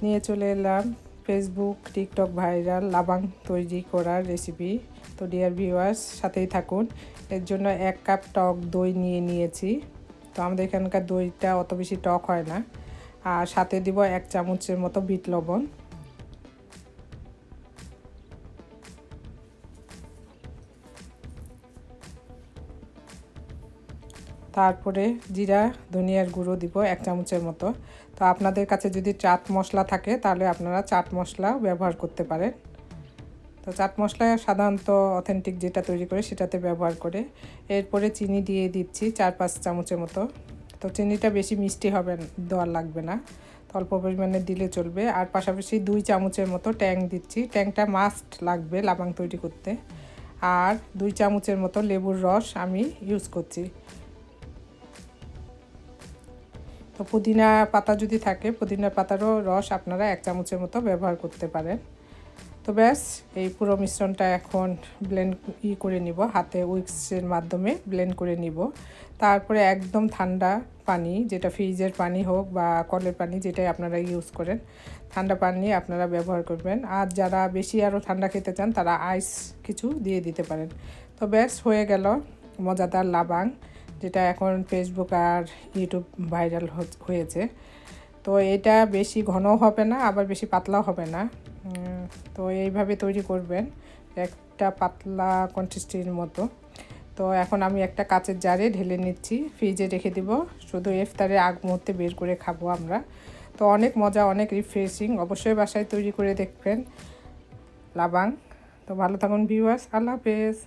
নিয়ে চলে এলাম ফেসবুক টিকটক ভাইরাল লাবাং তৈরি করার রেসিপি। তো ডিয়ার ভিউয়ার্স, সাথেই থাকুন। এর জন্য 1 কাপ টক দই নিয়েছি। তো আমাদের এখানকার দইটা অত বেশি টক হয় না। আর সাথে দিব 1 চামচের মতো বিট লবণ। তারপরে জিরা ধনিয়ার গুঁড়ো দিব 1 চামচের মতো। তো আপনাদের কাছে যদি চাট মশলা থাকে তাহলে আপনারা চাট মশলা ব্যবহার করতে পারেন। তো চাট মশলা সাধারণত অথেন্টিক যেটা তৈরি করে সেটাতে ব্যবহার করে। এরপরে চিনি দিয়ে দিচ্ছি 4-5 চামচের মতো। তো চিনিটা বেশি মিষ্টি হবে দেওয়া লাগবে না, অল্প পরিমাণে দিলে চলবে। আর পাশাপাশি 2 চামচের মতো ট্যাং দিচ্ছি। ট্যাংটা মাস্ট লাগবে লাবাং তৈরি করতে। আর 2 চামচের মতো লেবুর রস আমি ইউজ করছি। তো পুদিনা পাতা যদি থাকে পুদিনা পাতারও রস আপনারা 1 চামচের মতো ব্যবহার করতে পারেন। তো ব্যাস, এই পুরো মিশ্রণটা এখন ব্লেন্ড করে নিব, হাতে উইক্সের মাধ্যমে ব্লেন্ড করে নিব। তারপরে একদম ঠান্ডা পানি, যেটা ফ্রিজের পানি হোক বা কলের পানি, যেটাই আপনারা ইউজ করেন, ঠান্ডা পানি আপনারা ব্যবহার করবেন। আর যারা বেশি আরও ঠান্ডা খেতে চান তারা আইস কিছু দিয়ে দিতে পারেন। তো ব্যাস, হয়ে গেল মজাদার লাবাং, যেটা এখন ফেসবুক আর ইউটিউব ভাইরাল হয়েছে। তো এটা বেশি ঘনও হবে না আবার বেশি পাতলাও হবে না। তো এইভাবে তৈরি করবেন, একটা পাতলা কনসিস্টেন্সির মতো। তো এখন আমি একটা কাচের জারে ঢেলে নিচ্ছি, ফ্রিজে রেখে দিব। শুধু ইফতারের আগ মুহূর্তে বের করে খাবো আমরা। তো অনেক মজা, অনেক রিফ্রেশিং। অবশ্যই বাসায় তৈরি করে দেখবেন লাবাং। তো ভালো থাকুন ভিউয়ার্স, আল্লাহ হাফেজ।